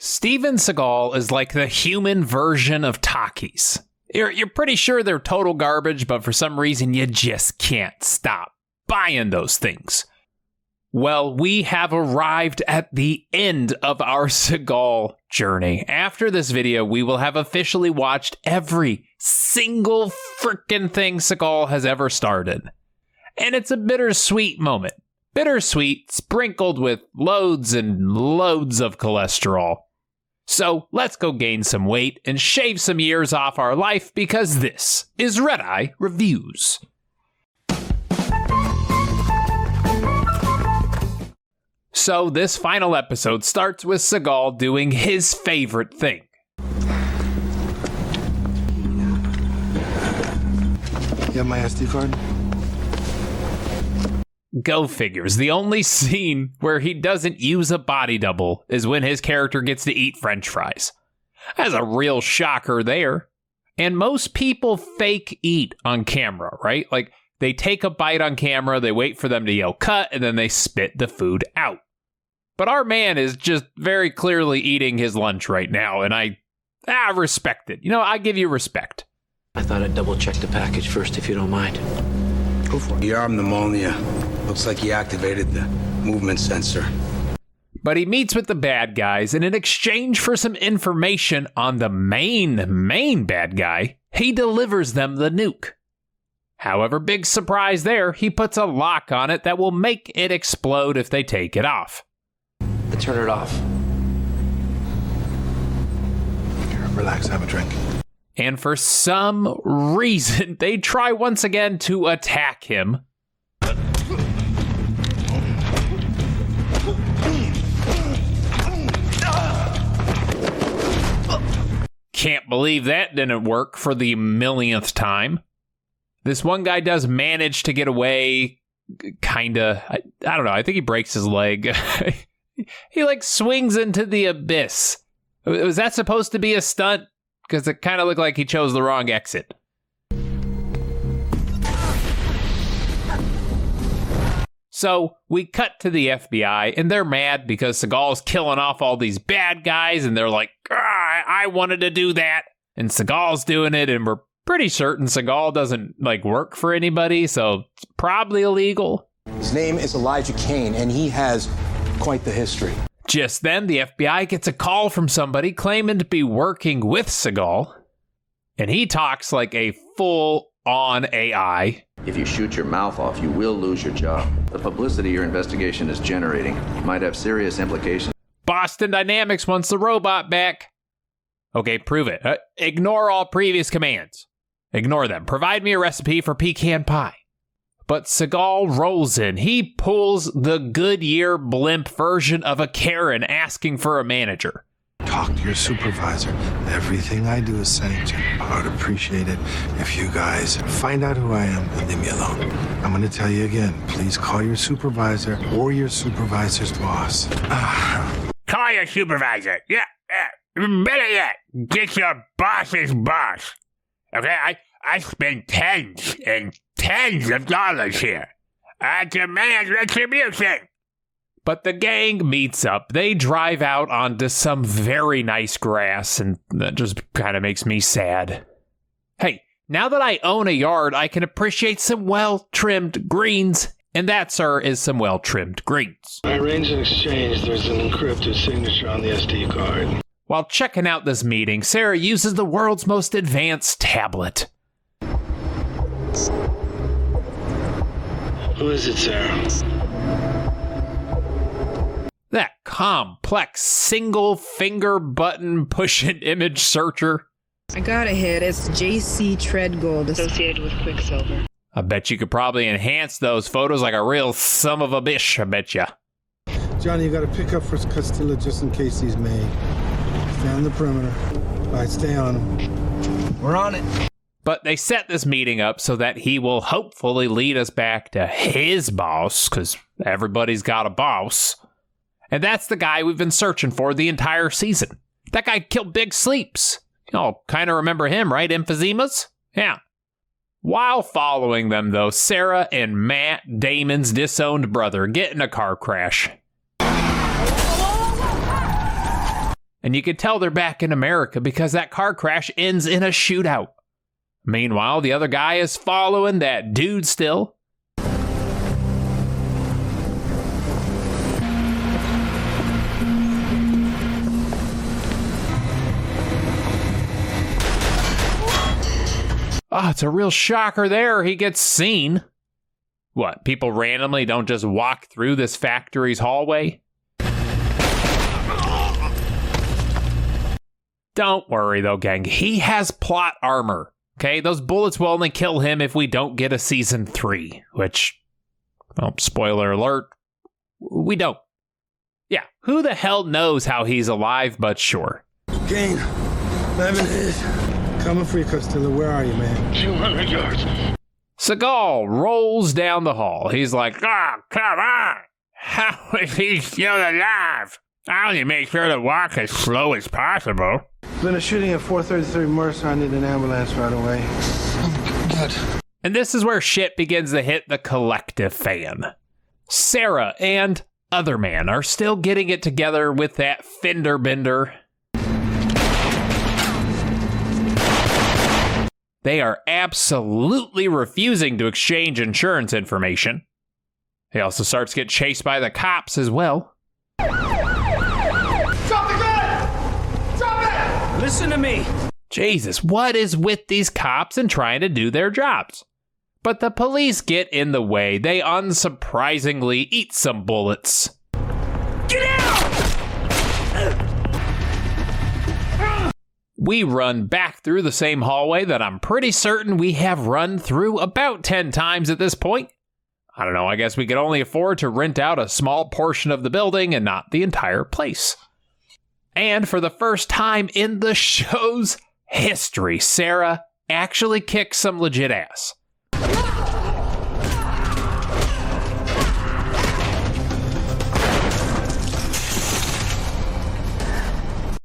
Steven Seagal is like the human version of Takis. You're pretty sure they're total garbage, but for some reason you just can't stop buying those things. Well, we have arrived at the end of our Seagal journey. After this video, we will have officially watched every single frickin' thing Seagal has ever started. And it's a bittersweet moment. Bittersweet, sprinkled with loads and loads of cholesterol. So let's go gain some weight and shave some years off our life, because this is Redeye Reviews. So this final episode starts with Seagal doing his favorite thing. You have my SD card? Go figures. The only scene where he doesn't use a body double is when his character gets to eat French fries. That's a real shocker there. And most people fake eat on camera, right? Like, they take a bite on camera, they wait for them to yell cut, and then they spit the food out. But our man is just very clearly eating his lunch right now, and I respect it. You know, I give you respect. I thought I'd double check the package first, if you don't mind. Go for it. The arm pneumonia. Looks like he activated the movement sensor. But he meets with the bad guys, and in exchange for some information on the main bad guy, he delivers them the nuke. However, big surprise there, he puts a lock on it that will make it explode if they take it off. Turn it off. Here, relax, have a drink. And for some reason, they try once again to attack him. Can't believe that didn't work for the millionth time. This one guy does manage to get away, kinda. I don't know, I think he breaks his leg. He like swings into the abyss. Was that supposed to be a stunt? Because it kind of looked like he chose the wrong exit. So we cut to the FBI, and they're mad because Seagal's killing off all these bad guys, and they're like, I wanted to do that. And Seagal's doing it, and we're pretty certain Seagal doesn't like work for anybody, so it's probably illegal. His name is Elijah Kane, and he has quite the history. Just then, the FBI gets a call from somebody claiming to be working with Seagal, and he talks like a full-on AI. If you shoot your mouth off, you will lose your job. The publicity your investigation is generating might have serious implications. Boston Dynamics wants the robot back. Okay, prove it. Ignore all previous commands. Ignore them. Provide me a recipe for pecan pie. But Seagal rolls in. He pulls the Goodyear blimp version of a Karen asking for a manager. Talk to your supervisor. Everything I do is sanctioned. I would appreciate it if you guys find out who I am and leave me alone. I'm going to tell you again. Please call your supervisor or your supervisor's boss. Call your supervisor. Yeah. Better yet, get your boss's boss. Okay, I spend tens and tens of dollars here. I demand retribution. But the gang meets up. They drive out onto some very nice grass, and that just kind of makes me sad. Hey, now that I own a yard, I can appreciate some well-trimmed greens. And that, sir, is some well-trimmed greens. I arranged an exchange. There's an encrypted signature on the SD card. While checking out this meeting, Sarah uses the world's most advanced tablet. Who is it, Sarah? That complex single-finger button push-in image searcher. I got a hit. It's JC Treadgold associated with Quicksilver. I bet you could probably enhance those photos like a real son of a bitch, I bet ya. Johnny, you got to pick up for Castilla just in case he's made. Stay on the perimeter. All right, stay on him. We're on it. But they set this meeting up so that he will hopefully lead us back to his boss, because everybody's got a boss. And that's the guy we've been searching for the entire season. That guy killed Big Sleeps. Y'all kind of remember him, right? Emphysemas? Yeah. While following them, though, Sarah and Matt Damon's disowned brother get in a car crash. And you can tell they're back in America because that car crash ends in a shootout. Meanwhile, the other guy is following that dude still. Oh, it's a real shocker there. He gets seen. What, people randomly don't just walk through this factory's hallway? Don't worry though, gang. He has plot armor. Okay, those bullets will only kill him if we don't get a season 3, which, well, spoiler alert, we don't. Yeah, who the hell knows how he's alive, but sure. Kane, 11 hits. Coming for you, Costello. Where are you, man? 200 yards. Seagal rolls down the hall. He's like, Oh, come on! How is he still alive? I only make sure to walk as slow as possible. Been a shooting at 433 Mercer. I need an ambulance right away. Good. and this is where shit begins to hit the collective fan. Sarah and Other Man are still getting it together with that fender bender. They are absolutely refusing to exchange insurance information. He also starts to get chased by the cops as well. Drop the gun! Drop it! Listen to me. Jesus, what is with these cops and trying to do their jobs? But the police get in the way. They unsurprisingly eat some bullets. Get out! We run back through the same hallway that I'm pretty certain we have run through about 10 times at this point. I don't know, I guess we could only afford to rent out a small portion of the building and not the entire place. And for the first time in the show's history, Sarah actually kicks some legit ass.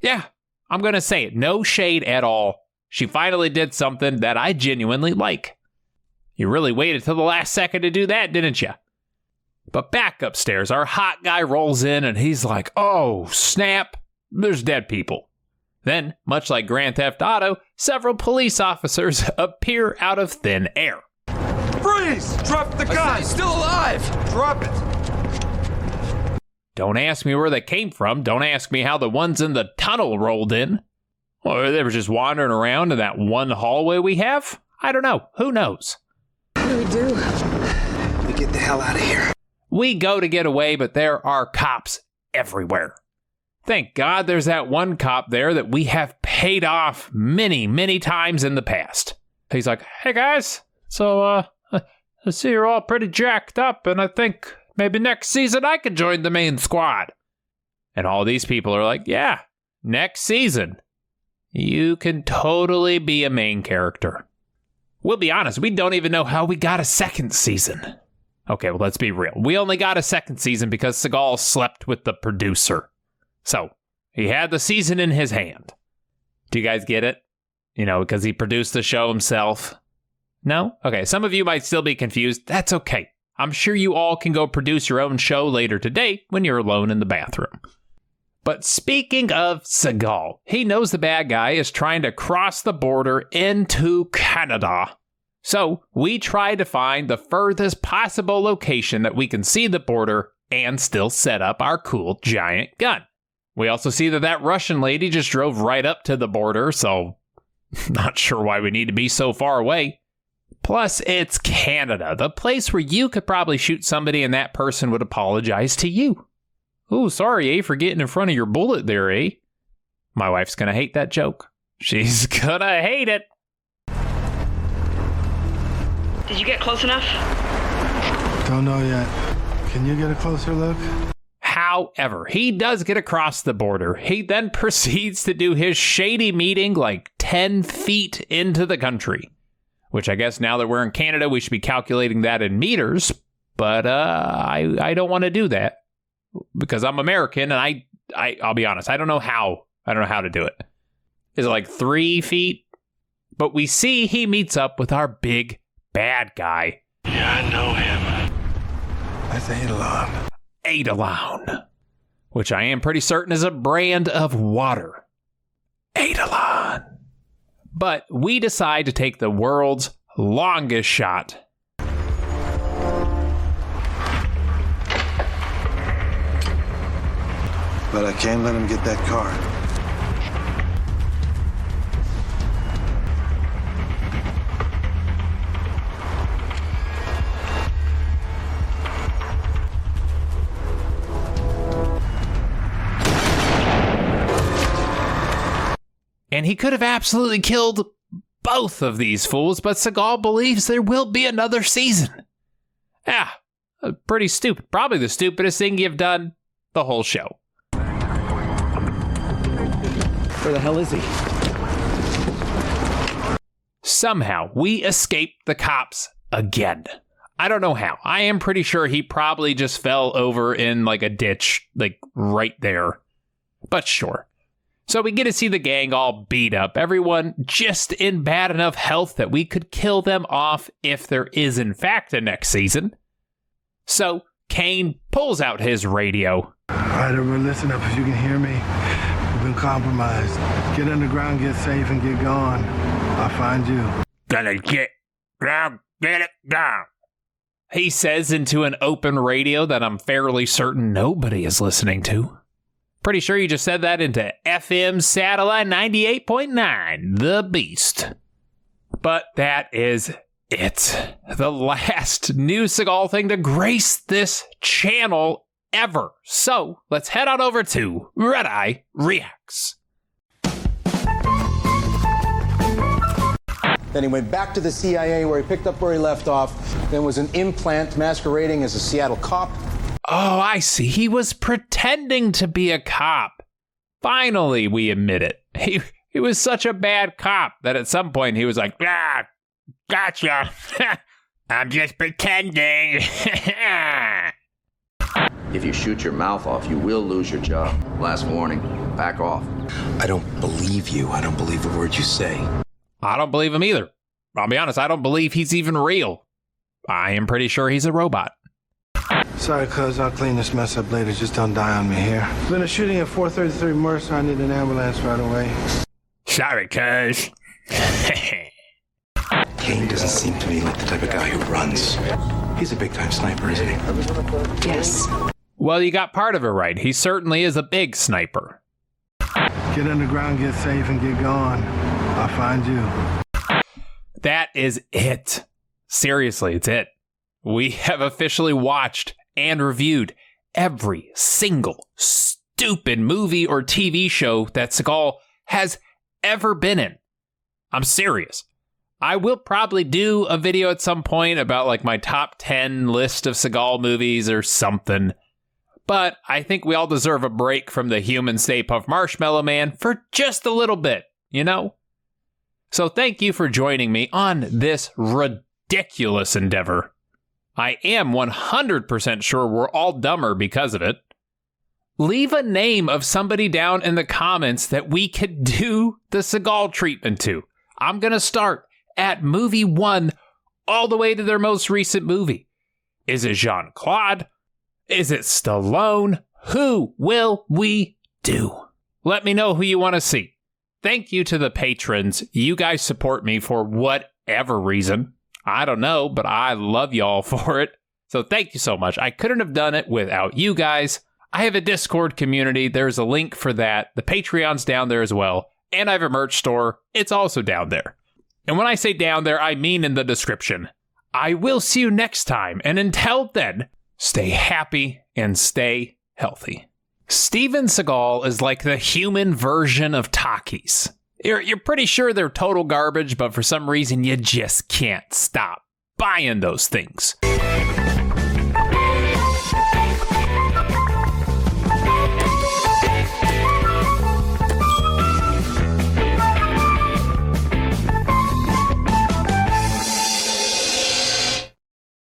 Yeah, I'm going to say it. No shade at all. She finally did something that I genuinely like. You really waited till the last second to do that, didn't you? But back upstairs, our hot guy rolls in and he's like, oh, snap, there's dead people. Then, much like Grand Theft Auto, several police officers appear out of thin air. Freeze! Drop the gun! He's still alive! Drop it! Don't ask me where they came from. Don't ask me how the ones in the tunnel rolled in. Or they were just wandering around in that one hallway we have? I don't know. Who knows? What do we do? We get the hell out of here. We go to get away, but there are cops everywhere. Thank God there's that one cop there that we have paid off many, many times in the past. He's like, hey guys, so I see you're all pretty jacked up, and I think maybe next season I could join the main squad. And all these people are like, yeah, next season, you can totally be a main character. We'll be honest, we don't even know how we got a second season. Okay, well, let's be real. We only got a second season because Seagal slept with the producer. So, he had the season in his hand. Do you guys get it? You know, because he produced the show himself. No? Okay, some of you might still be confused. That's okay. I'm sure you all can go produce your own show later today when you're alone in the bathroom. But speaking of Seagal, he knows the bad guy is trying to cross the border into Canada. So we try to find the furthest possible location that we can see the border and still set up our cool giant gun. We also see that Russian lady just drove right up to the border, so not sure why we need to be so far away. Plus, it's Canada, the place where you could probably shoot somebody and that person would apologize to you. Ooh, sorry, for getting in front of your bullet there, My wife's gonna hate that joke. She's gonna hate it. Did you get close enough? Don't know yet. Can you get a closer look? However, he does get across the border. He then proceeds to do his shady meeting like 10 feet into the country. Which I guess now that we're in Canada, we should be calculating that in meters. But I don't want to do that. Because I'm American and I'll be honest, I don't know how to do it. Is it like 3 feet? But we see he meets up with our big bad guy. Yeah, I know him. That's Adalon. Adalon. which I am pretty certain is a brand of water. Eidolon. But we decide to take the world's longest shot. But I can't let him get that car. And he could have absolutely killed both of these fools, but Seagal believes there will be another season. Yeah, pretty stupid. Probably the stupidest thing you've done the whole show. Where the hell is he? Somehow, we escaped the cops again. I don't know how. I am pretty sure he probably just fell over in like a ditch, like right there. But sure. So we get to see the gang all beat up, everyone just in bad enough health that we could kill them off if there is in fact a next season. So Kane pulls out his radio. All right, everyone, listen up. If you can hear me, we've been compromised. Get underground, get safe, and get gone. I'll find you. Gonna get ground, get it down. He says into an open radio that I'm fairly certain nobody is listening to. Pretty sure you just said that into FM satellite 98.9, The Beast. But that is it. The last new Seagal thing to grace this channel ever. So let's head on over to Redeye Reacts. Then he went back to the CIA where he picked up where he left off, then was an implant masquerading as a Seattle cop. Oh, I see. He was pretending to be a cop. Finally, we admit it. He was such a bad cop that at some point he was like, Ah, gotcha. I'm just pretending. If you shoot your mouth off, you will lose your job. Last warning, back off. I don't believe you. I don't believe a word you say. I don't believe him either. I'll be honest, I don't believe he's even real. I am pretty sure he's a robot. Sorry, cuz. I'll clean this mess up later. Just don't die on me here. Been a shooting at 433 Mercer. I need an ambulance right away. Sorry, cuz. Kane doesn't seem to me like the type of guy who runs. He's a big-time sniper, isn't he? Yes. Well, you got part of it right. He certainly is a big sniper. Get underground, get safe, and get gone. I'll find you. That is it. Seriously, it's it. We have officially watched and reviewed every single stupid movie or TV show that Seagal has ever been in. I'm serious. I will probably do a video at some point about like my top 10 list of Seagal movies or something. But I think we all deserve a break from the human Stay Puft Marshmallow Man for just a little bit, you know? So thank you for joining me on this ridiculous endeavor. I am 100% sure we're all dumber because of it. Leave a name of somebody down in the comments that we could do the Seagal treatment to. I'm going to start at movie 1 all the way to their most recent movie. Is it Jean-Claude? Is it Stallone? Who will we do? Let me know who you want to see. Thank you to the patrons. You guys support me for whatever reason. I don't know, but I love y'all for it. So thank you so much. I couldn't have done it without you guys. I have a Discord community. There's a link for that. The Patreon's down there as well. And I have a merch store. It's also down there. And when I say down there, I mean in the description. I will see you next time. And until then, stay happy and stay healthy. Steven Seagal is like the human version of Takis. You're pretty sure they're total garbage, but for some reason you just can't stop buying those things.